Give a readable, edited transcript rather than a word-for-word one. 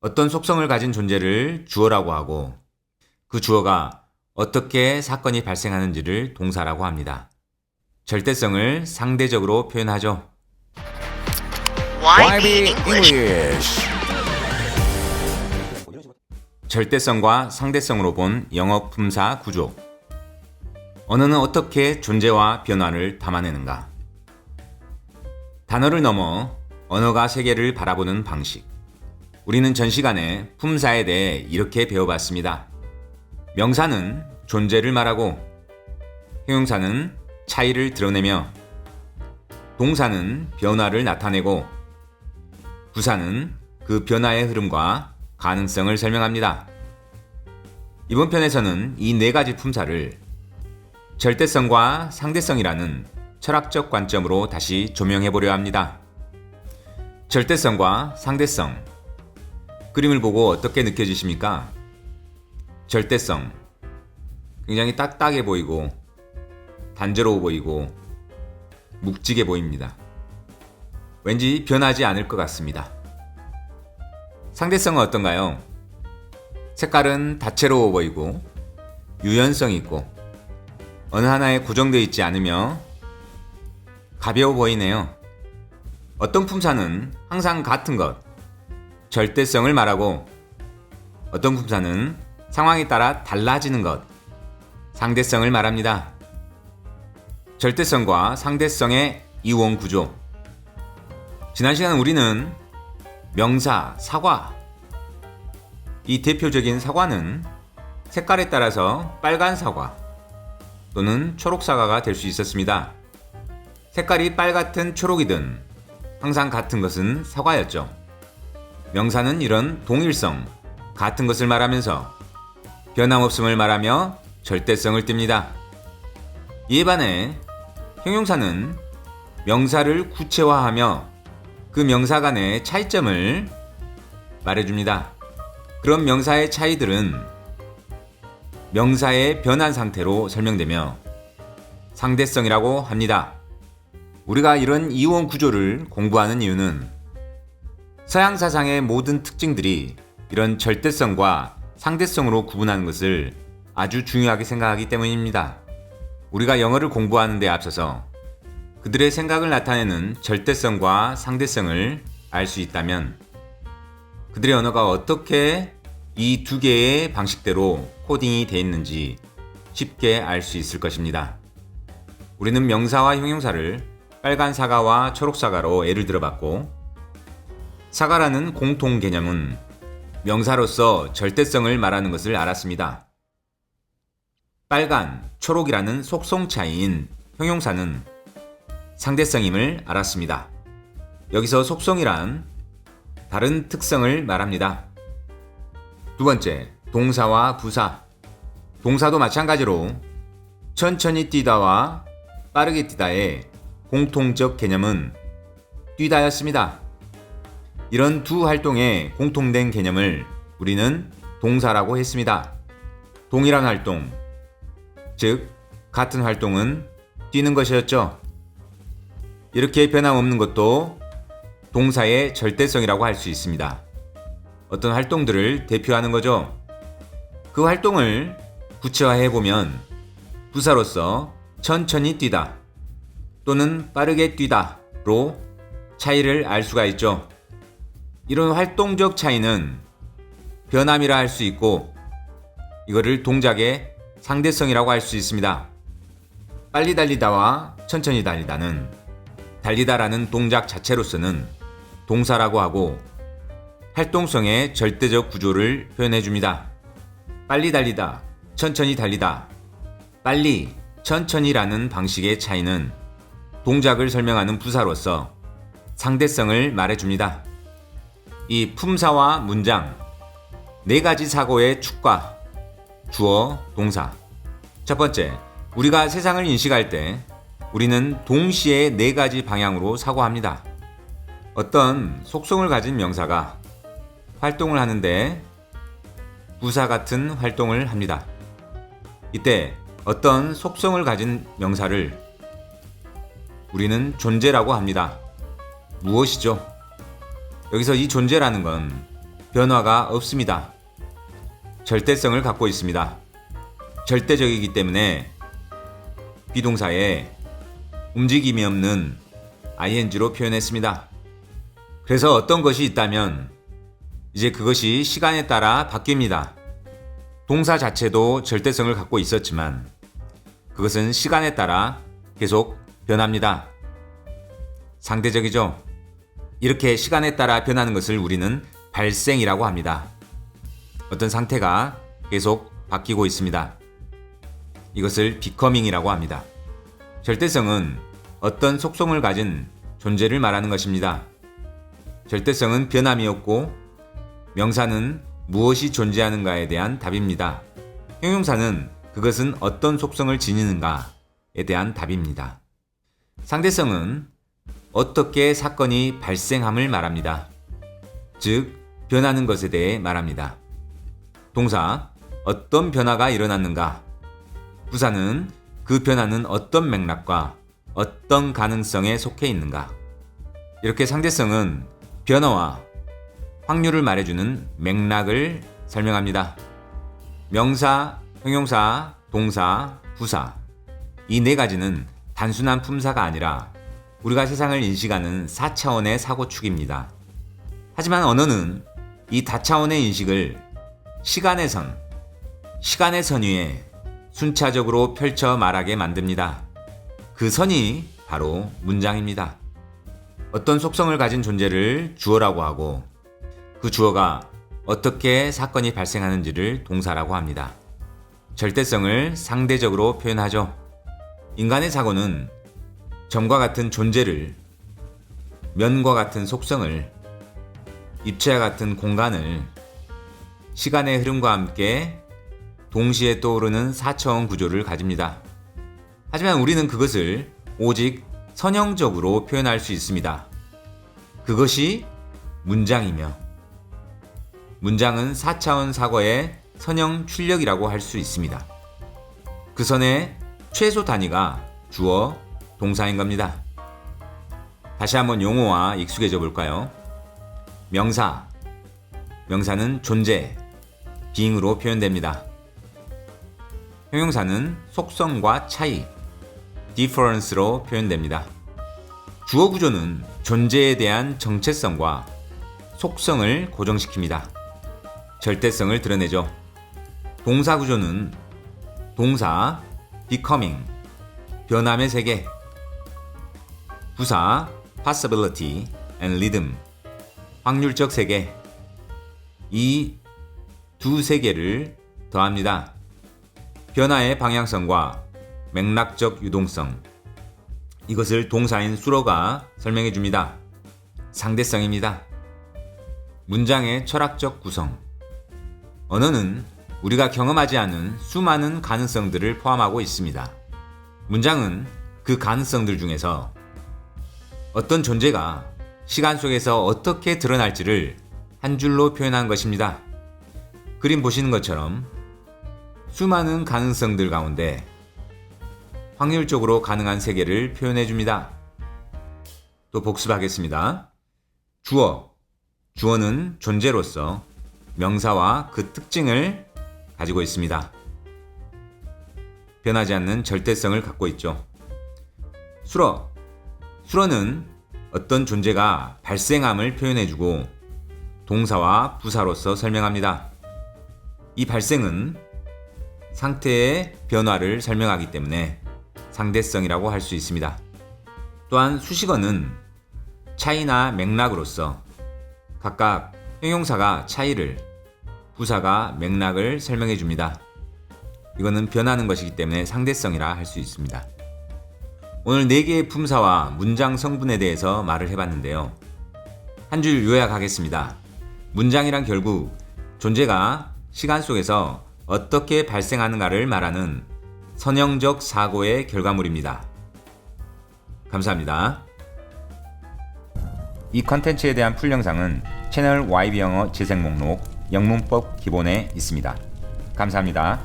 어떤 속성을 가진 존재를 주어라고 하고 그 주어가 어떻게 사건이 발생하는지를 동사라고 합니다. 절대성을 상대적으로 표현하죠. YB English. 절대성과 상대성으로 본 영어 품사 구조. 언어는 어떻게 존재와 변화를 담아내는가? 단어를 넘어 언어가 세계를 바라보는 방식. 우리는 전 시간에 품사에 대해 이렇게 배워봤습니다. 명사는 존재를 말하고, 형용사는 차이를 드러내며, 동사는 변화를 나타내고, 부사는 그 변화의 흐름과 가능성을 설명합니다. 이번 편에서는 이 네 가지 품사를 절대성과 상대성이라는 철학적 관점으로 다시 조명해보려 합니다. 절대성과 상대성. 그림을 보고 어떻게 느껴지십니까? 절대성. 굉장히 딱딱해 보이고, 단조로워 보이고, 묵직해 보입니다. 왠지 변하지 않을 것 같습니다. 상대성은 어떤가요? 색깔은 다채로워 보이고, 유연성 있고, 어느 하나에 고정되어 있지 않으며 가벼워 보이네요. 어떤 품사는 항상 같은 것, 절대성을 말하고, 어떤 품사는 상황에 따라 달라지는 것, 상대성을 말합니다. 절대성과 상대성의 이원 구조. 지난 시간 우리는 명사, 사과. 이 대표적인 사과는 색깔에 따라서 빨간 사과 또는 초록 사과가 될 수 있었습니다. 색깔이 빨갛든 초록이든 항상 같은 것은 사과였죠. 명사는 이런 동일성, 같은 것을 말하면서 변함없음을 말하며 절대성을 띱니다. 이에 반해 형용사는 명사를 구체화하며 그 명사 간의 차이점을 말해줍니다. 그런 명사의 차이들은 명사의 변한 상태로 설명되며 상대성이라고 합니다. 우리가 이런 이원 구조를 공부하는 이유는 서양 사상의 모든 특징들이 이런 절대성과 상대성으로 구분하는 것을 아주 중요하게 생각하기 때문입니다. 우리가 영어를 공부하는 데 앞서서 그들의 생각을 나타내는 절대성과 상대성을 알 수 있다면 그들의 언어가 어떻게 이 두 개의 방식대로 코딩이 되어 있는지 쉽게 알 수 있을 것입니다. 우리는 명사와 형용사를 빨간 사과와 초록 사과로 예를 들어봤고, 사과라는 공통 개념은 명사로서 절대성을 말하는 것을 알았습니다. 빨간, 초록이라는 속성 차이인 형용사는 상대성임을 알았습니다. 여기서 속성이란 다른 특성을 말합니다. 두 번째, 동사와 부사. 동사도 마찬가지로 천천히 뛰다와 빠르게 뛰다의 공통적 개념은 뛰다였습니다. 이런 두 활동의 공통된 개념을 우리는 동사라고 했습니다. 동일한 활동, 즉 같은 활동은 뛰는 것이었죠. 이렇게 변함없는 것도 동사의 절대성이라고 할 수 있습니다. 어떤 활동들을 대표하는 거죠. 그 활동을 구체화해보면 부사로서 천천히 뛰다 또는 빠르게 뛰다로 차이를 알 수가 있죠. 이런 활동적 차이는 변함이라 할 수 있고, 이거를 동작의 상대성이라고 할 수 있습니다. 빨리 달리다와 천천히 달리다는 달리다라는 동작 자체로서는 동사라고 하고 활동성의 절대적 구조를 표현해 줍니다. 빨리 달리다, 천천히 달리다. 빨리, 천천히라는 방식의 차이는 동작을 설명하는 부사로서 상대성을 말해줍니다. 이 품사와 문장, 네 가지 사고의 축과 주어, 동사. 첫 번째, 우리가 세상을 인식할 때 우리는 동시에 네 가지 방향으로 사고합니다. 어떤 속성을 가진 명사가 활동을 하는데 부사 같은 활동을 합니다. 이때 어떤 속성을 가진 명사를 우리는 존재라고 합니다. 무엇이죠? 여기서 이 존재라는 건 변화가 없습니다. 절대성을 갖고 있습니다. 절대적이기 때문에 비동사에 움직임이 없는 ing로 표현했습니다. 그래서 어떤 것이 있다면 이제 그것이 시간에 따라 바뀝니다. 동사 자체도 절대성을 갖고 있었지만 그것은 시간에 따라 계속 변합니다. 상대적이죠. 이렇게 시간에 따라 변하는 것을 우리는 발생이라고 합니다. 어떤 상태가 계속 바뀌고 있습니다. 이것을 becoming이라고 합니다. 절대성은 어떤 속성을 가진 존재를 말하는 것입니다. 절대성은 변함이 없고 명사는 무엇이 존재하는가에 대한 답입니다. 형용사는 그것은 어떤 속성을 지니는가에 대한 답입니다. 상대성은 어떻게 사건이 발생함을 말합니다. 즉, 변하는 것에 대해 말합니다. 동사, 어떤 변화가 일어났는가. 부사는 그 변화는 어떤 맥락과 어떤 가능성에 속해 있는가. 이렇게 상대성은 변화와 확률을 말해주는 맥락을 설명합니다. 명사, 형용사, 동사, 부사 이 네 가지는 단순한 품사가 아니라 우리가 세상을 인식하는 4차원의 사고축입니다. 하지만 언어는 이 다차원의 인식을 시간의 선 위에 순차적으로 펼쳐 말하게 만듭니다. 그 선이 바로 문장입니다. 어떤 속성을 가진 존재를 주어라고 하고 그 주어가 어떻게 사건이 발생하는지를 동사라고 합니다. 절대성을 상대적으로 표현하죠. 인간의 사고는 점과 같은 존재를, 면과 같은 속성을, 입체와 같은 공간을 시간의 흐름과 함께 동시에 떠오르는 4차원 구조를 가집니다. 하지만 우리는 그것을 오직 선형적으로 표현할 수 있습니다. 그것이 문장이며 문장은 4차원 사고의 선형 출력이라고 할 수 있습니다. 그 선의 최소 단위가 주어, 동사인 겁니다. 다시 한번 용어와 익숙해져 볼까요? 명사는 존재, being으로 표현됩니다. 형용사는 속성과 차이, difference로 표현됩니다. 주어 구조는 존재에 대한 정체성과 속성을 고정시킵니다. 절대성을 드러내죠. 동사 구조는 동사, becoming, 변함의 세계, 부사, possibility and rhythm, 확률적 세계, 이 두 세계를 더합니다. 변화의 방향성과 맥락적 유동성, 이것을 동사인 수로가 설명해 줍니다. 상대성입니다. 문장의 철학적 구성, 언어는 우리가 경험하지 않은 수많은 가능성들을 포함하고 있습니다. 문장은 그 가능성들 중에서 어떤 존재가 시간 속에서 어떻게 드러날지를 한 줄로 표현한 것입니다. 그림 보시는 것처럼 수많은 가능성들 가운데 확률적으로 가능한 세계를 표현해 줍니다. 또 복습하겠습니다. 주어는 존재로서 명사와 그 특징을 가지고 있습니다. 변하지 않는 절대성을 갖고 있죠. 수로는 어떤 존재가 발생함을 표현해주고 동사와 부사로서 설명합니다. 이 발생은 상태의 변화를 설명하기 때문에 상대성이라고 할 수 있습니다. 또한 수식어는 차이나 맥락으로서 각각 형용사가 차이를, 부사가 맥락을 설명해 줍니다. 이거는 변하는 것이기 때문에 상대성이라 할 수 있습니다. 오늘 4개의 품사와 문장 성분에 대해서 말을 해봤는데요. 한 줄 요약하겠습니다. 문장이란 결국 존재가 시간 속에서 어떻게 발생하는가를 말하는 선형적 사고의 결과물입니다. 감사합니다. 이 컨텐츠에 대한 풀 영상은 채널 YB 영어 재생 목록 영문법 기본에 있습니다. 감사합니다.